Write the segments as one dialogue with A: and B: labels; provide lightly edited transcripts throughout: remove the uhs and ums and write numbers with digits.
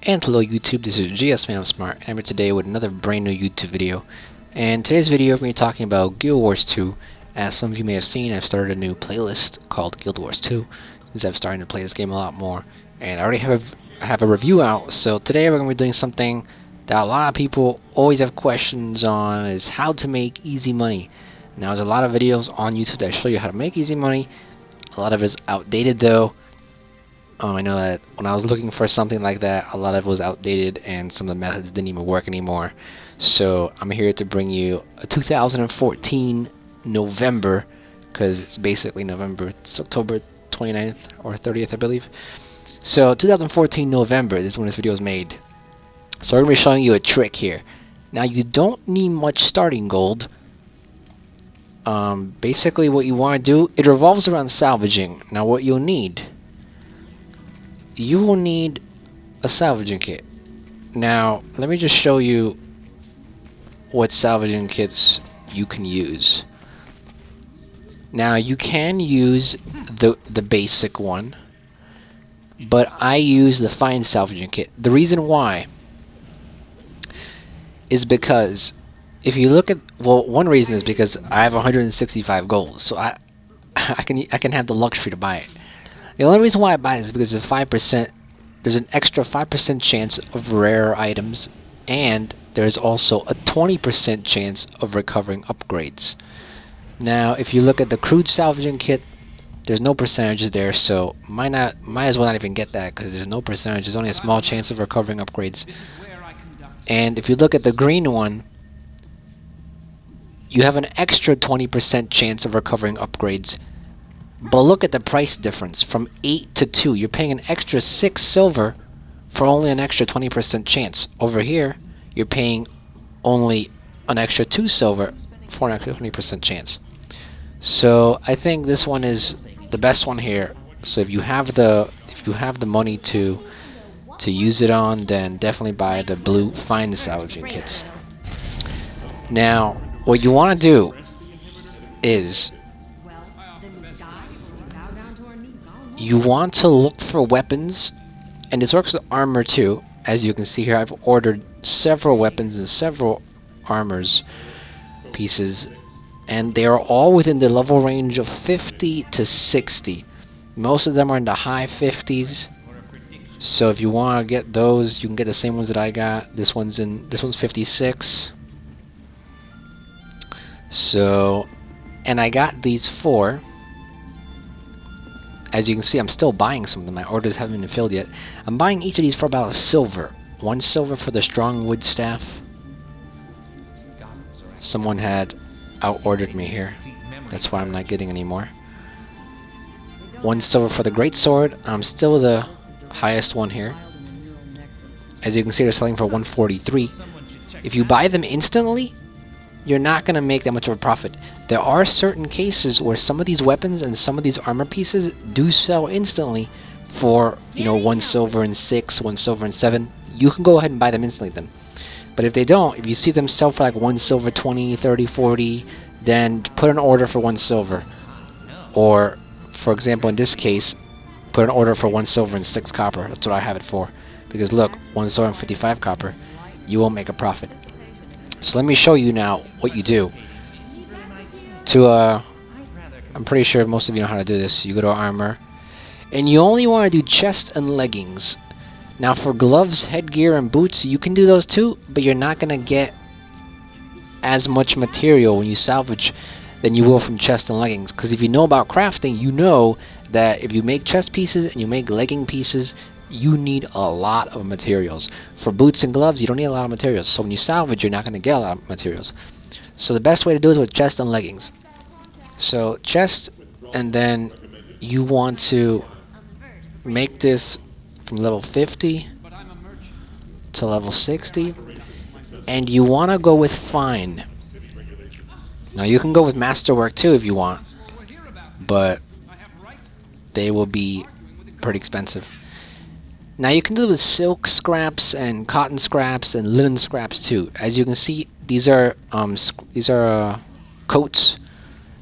A: And hello YouTube, this is GS Man of Smart, and I'm here today with another brand new YouTube video. And today's video we're going to be talking about Guild Wars 2. As some of you may have seen, I've started a new playlist called Guild Wars 2, since I've started to play this game a lot more. And I already have a review out, so today we're going to be doing something that a lot of people always have questions on, is how to make easy money. Now there's a lot of videos on YouTube that show you how to make easy money. A lot of it is outdated though. I know that when I was looking for something like that, a lot of it was outdated and some of the methods didn't even work anymore. So I'm here to bring you a 2014 November, because it's basically November. It's October 29th or 30th, I believe. So 2014 November, this is when this video was made. So we're going to be showing you a trick here. Now you don't need much starting gold. Basically what you want to do, it revolves around salvaging. Now what you'll need, you will need a salvaging kit. Now let me just show you what salvaging kits you can use. Now you can use the basic one, but I use the fine salvaging kit. The reason why is because if you look at, well, one reason is because I have 165 gold, so I can have the luxury to buy it. The only reason why I buy it is because there's an extra 5% chance of rare items, and there's also a 20% chance of recovering upgrades. Now, if you look at the crude salvaging kit, there's no percentages there, so might as well not even get that, because there's no percentage. There's only a small chance of recovering upgrades. And if you look at the green one, you have an extra 20% chance of recovering upgrades. But look at the price difference, from 8 to 2. You're paying an extra 6 silver for only an extra 20% chance. Over here, you're paying only an extra 2 silver for an extra 20% chance. So I think this one is the best one here. So if you have the money to use it on, then definitely buy the blue fine salvaging kits. Now, what you want to do is you want to look for weapons, and this works with armor too. As you can see here, I've ordered several weapons and several armors pieces, and they are all within the level range of 50 to 60. Most of them are in the high 50s. So if you want to get those, you can get the same ones that I got. This one's 56. So, and I got these 4. As you can see, I'm still buying some of them. My orders haven't been filled yet. I'm buying each of these for about a silver. 1 silver for the strong wood staff. Someone had out-ordered me here. That's why I'm not getting any more. 1 silver for the great sword. I'm still the highest one here. As you can see, they're selling for 143. If you buy them instantly, you're not going to make that much of a profit. There are certain cases where some of these weapons and some of these armor pieces do sell instantly for, 1 silver and 6, 1 silver and 7. You can go ahead and buy them instantly then. But if they don't, if you see them sell for like 1 silver, 20, 30, 40, then put an order for 1 silver. Or, for example, in this case, put an order for 1 silver and 6 copper. That's what I have it for. Because look, 1 silver and 55 copper, you won't make a profit. So let me show you now what you do. I'm pretty sure most of you know how to do this. You go to armor, and you only want to do chest and leggings. Now for gloves, headgear, and boots, you can do those too, but you're not going to get as much material when you salvage than you will from chest and leggings. Because if you know about crafting, you know that if you make chest pieces and you make legging pieces, you need a lot of materials. For boots and gloves, you don't need a lot of materials. So when you salvage, you're not going to get a lot of materials. So the best way to do it is with chest and leggings. So chest, and then you want to make this from level 50 to level 60. And you want to go with fine. Now you can go with masterwork too if you want, but they will be pretty expensive. Now you can do it with silk scraps and cotton scraps and linen scraps too. As you can see, these are coats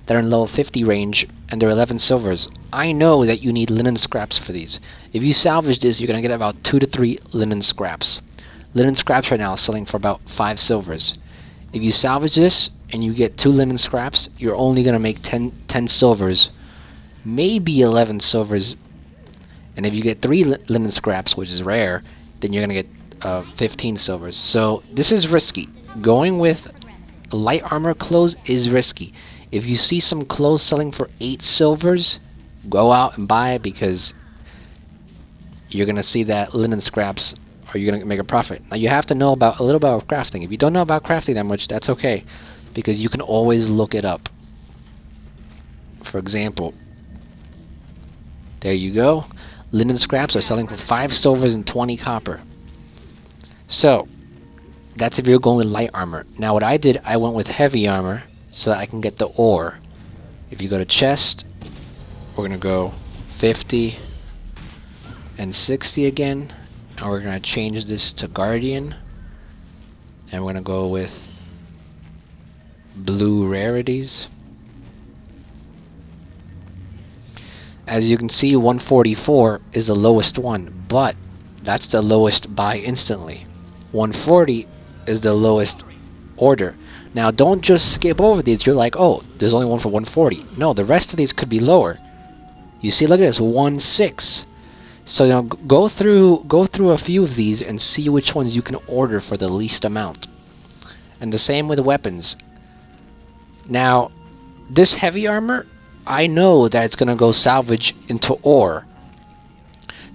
A: that are in level 50 range, and they're 11 silvers. I know that you need linen scraps for these. If you salvage this, you're going to get about 2 to 3 linen scraps. Linen scraps right now is selling for about 5 silvers. If you salvage this and you get 2 linen scraps, you're only going to make 10 silvers, maybe 11 silvers. And if you get 3 linen scraps, which is rare, then you're going to get 15 silvers. So this is risky. Going with light armor clothes is risky. If you see some clothes selling for 8 silvers, go out and buy it, because you're going to see that linen scraps, or you're going to make a profit. Now you have to know about a little about crafting. If you don't know about crafting that much, that's okay, because you can always look it up. For example, there you go. Linen scraps are selling for 5 silvers and 20 copper. So that's if you're going with light armor. Now what I did, I went with heavy armor so that I can get the ore. If you go to chest, we're gonna go 50 and 60 again, and we're gonna change this to guardian, and we're gonna go with blue rarities. As you can see, 144 is the lowest one, but that's the lowest buy instantly. 140 is the lowest order. Now don't just skip over these. You're like, oh, there's only one for 140. No, the rest of these could be lower. You see, look at this, 16. So, you know, go through a few of these and see which ones you can order for the least amount. And the same with weapons. Now, this heavy armor, I know that it's gonna go salvage into ore.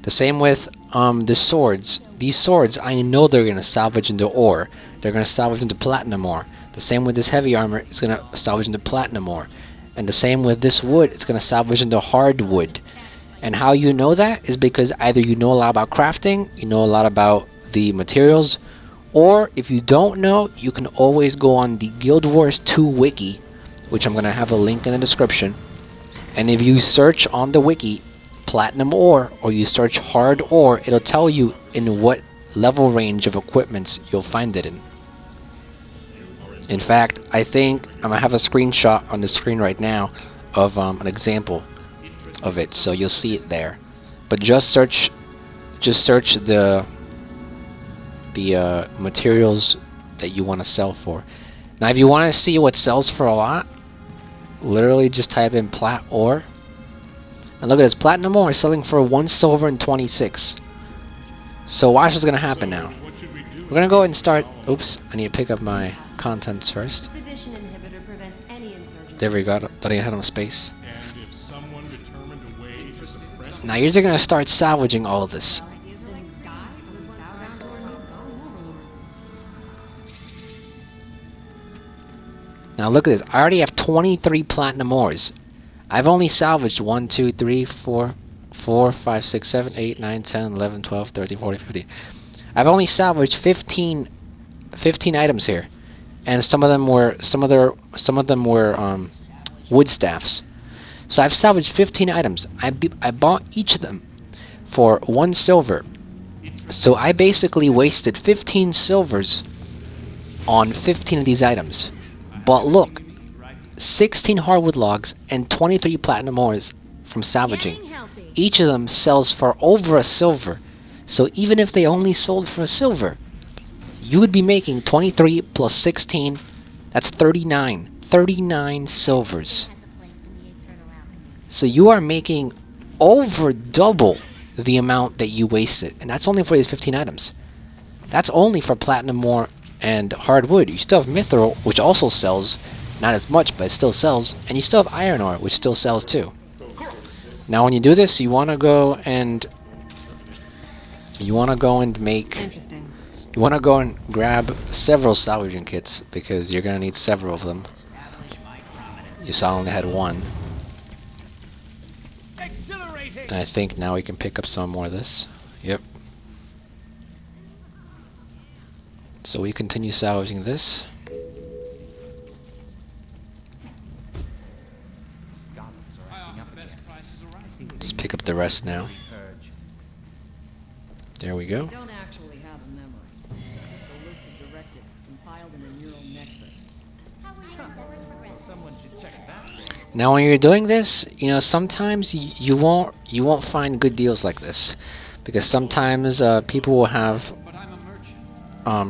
A: The same with the swords. These swords, I know they're gonna salvage into ore. They're gonna salvage into platinum ore. The same with this heavy armor, it's gonna salvage into platinum ore. And the same with this wood, it's gonna salvage into hardwood. And how you know that is because either you know a lot about crafting, you know a lot about the materials, or if you don't know, you can always go on the Guild Wars 2 wiki, which I'm gonna have a link in the description. And if you search on the wiki platinum ore, or you search hard ore, it'll tell you in what level range of equipments you'll find it in. In fact, I think I'm gonna have a screenshot on the screen right now of an example of it, so you'll see it there. But just search the materials that you want to sell for. Now, if you want to see what sells for a lot, literally just type in plat ore, and look at this, platinum ore is selling for 1 silver and 26. So watch what's gonna happen now. We're gonna go ahead and start. Oops, I need to pick up my contents first. There we go. Don't even have enough space. Now you're just gonna start salvaging all of this. Now look at this. I already have 23 platinum ores. I've only salvaged 1, 2, 3, 4, 5, 6, 7, 8, 9, 10, 11, 12, 13, 14, 15. I've only salvaged 15 items here, and some of them were wood staffs. So I've salvaged 15 items. I bought each of them for 1 silver. So I basically wasted 15 silvers on 15 of these items. But look, 16 hardwood logs and 23 platinum ores from salvaging. Each of them sells for over a silver. So even if they only sold for a silver, you would be making 23 plus 16, that's 39. 39 silvers. So you are making over double the amount that you wasted. And that's only for these 15 items. That's only for platinum ore and hardwood. You still have mithril, which also sells. Not as much, but it still sells. And you still have iron ore, which still sells too. Now when you do this, you want to go and make...
B: Interesting.
A: You want to go and grab several salvaging kits, because you're going to need several of them. You saw I only had 1. And I think now we can pick up some more of this. Yep. So we continue salvaging this. Let's pick up the rest now. There we go.
B: We don't actually have a memory. Just a list of directives compiled in a neural nexus.
A: Now, when you're doing this, sometimes you won't find good deals like this, because sometimes people will have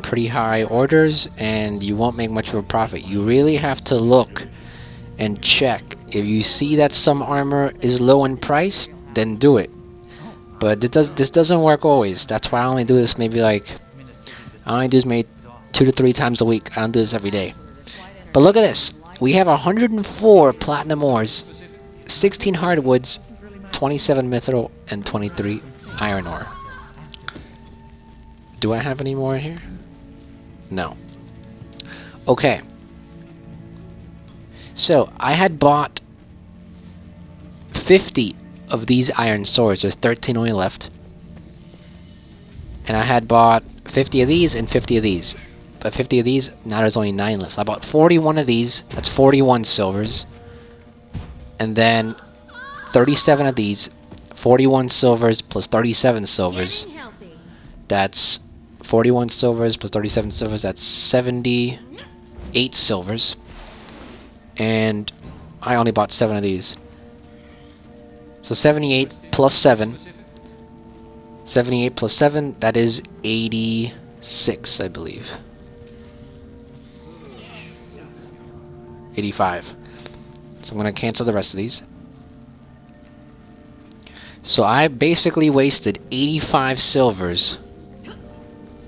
A: pretty high orders, and you won't make much of a profit. You really have to look and check. If you see that some armor is low in price, then do it. But this doesn't work always. That's why I only do this maybe I only do this maybe 2 to 3 times a week. I don't do this every day. But look at this. We have 104 platinum ores, 16 hardwoods, 27 mithril, and 23 iron ore. Do I have any more in here? No. Okay. So, I had bought 50 of these iron swords. There's 13 only left. And I had bought 50 of these and 50 of these. But 50 of these, now there's only 9 left. So I bought 41 of these. That's 41 silvers. And then 37 of these. 41 silvers plus 37 silvers. That's 41 silvers plus 37 silvers. That's 78 silvers. And I only bought 7 of these. So 78 plus 7. 78 plus 7, that is 86, I believe. 85. So I'm going to cancel the rest of these. So I basically wasted 85 silvers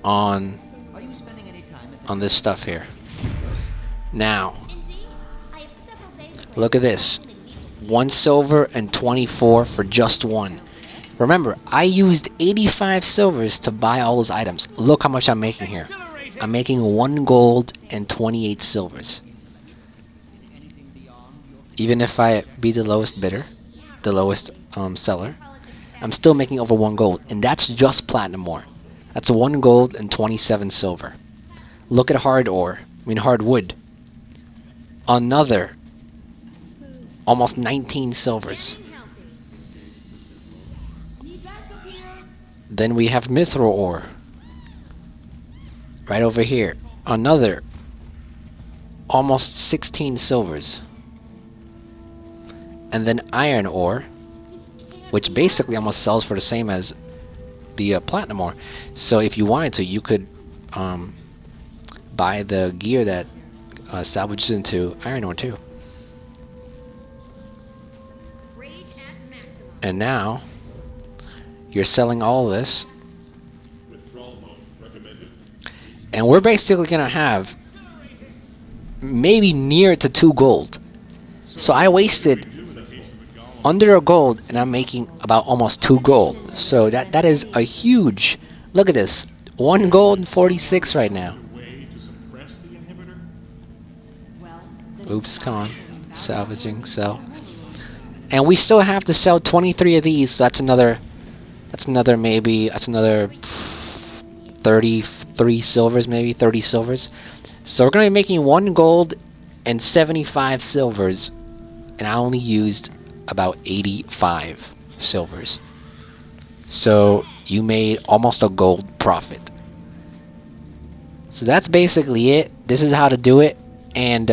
A: on this stuff here. Now, look at this. 1 silver and 24 for just 1. Remember, I used 85 silvers to buy all those items. Look how much I'm making here. I'm making 1 gold and 28 silvers. Even if I be the lowest bidder, the lowest seller, I'm still making over 1 gold. And that's just platinum ore. That's 1 gold and 27 silver. Look at hardwood. Another almost 19 silvers. Then we have mithril ore. Right over here. Another almost 16 silvers. And then iron ore, which basically almost sells for the same as the platinum ore. So if you wanted to, you could buy the gear that salvages into iron ore too. And now you're selling all this, and we're basically gonna have maybe near to 2 gold. So I wasted under a gold, and I'm making about almost 2 gold. So that is a huge. Look at this, 1 gold and 46 right now. Oops, come on, salvaging, sell. And we still have to sell 23 of these, so that's another 33 silvers, maybe 30 silvers. So we're going to be making 1 gold and 75 silvers, and I only used about 85 silvers. So you made almost a gold profit. So that's basically it. This is how to do it, and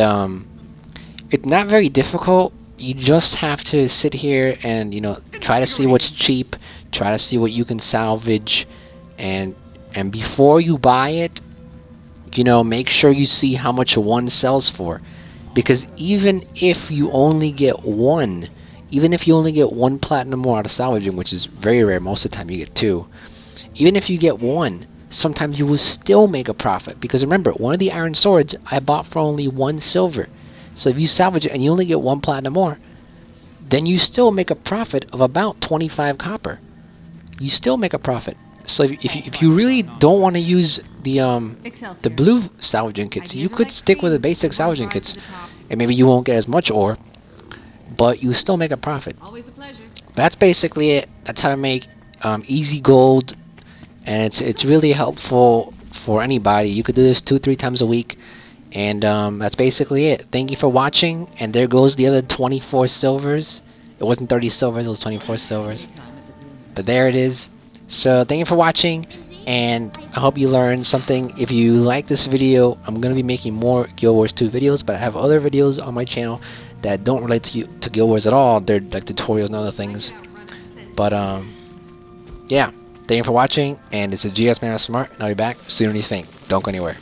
A: it's not very difficult. You just have to sit here and try to see what's cheap, try to see what you can salvage, and before you buy it, make sure you see how much 1 sells for, because even if you only get 1 platinum ore out of salvaging, which is very rare, most of the time you get 2. Even if you get 1, sometimes you will still make a profit, because remember, one of the iron swords I bought for only 1 silver. So if you salvage it and you only get 1 platinum ore, then you still make a profit of about 25 copper. You still make a profit. So if you really don't want to use the blue salvaging kits, you could stick with the basic salvaging kits, and maybe you won't get as much ore, but you still make a profit.
B: Always a pleasure.
A: That's basically it. That's how to make easy gold, and it's really helpful for anybody. You could do this 2-3 times a week. And that's basically it. Thank you for watching. And there goes the other 24 silvers. It wasn't 30 silvers, it was 24 silvers. But there it is. So thank you for watching. And I hope you learned something. If you like this video, I'm going to be making more Guild Wars 2 videos, but I have other videos on my channel that don't relate to Guild Wars at all. They're like tutorials and other things. But yeah, thank you for watching, and it's a GS Man Smart, and I'll be back sooner than you think. Don't go anywhere.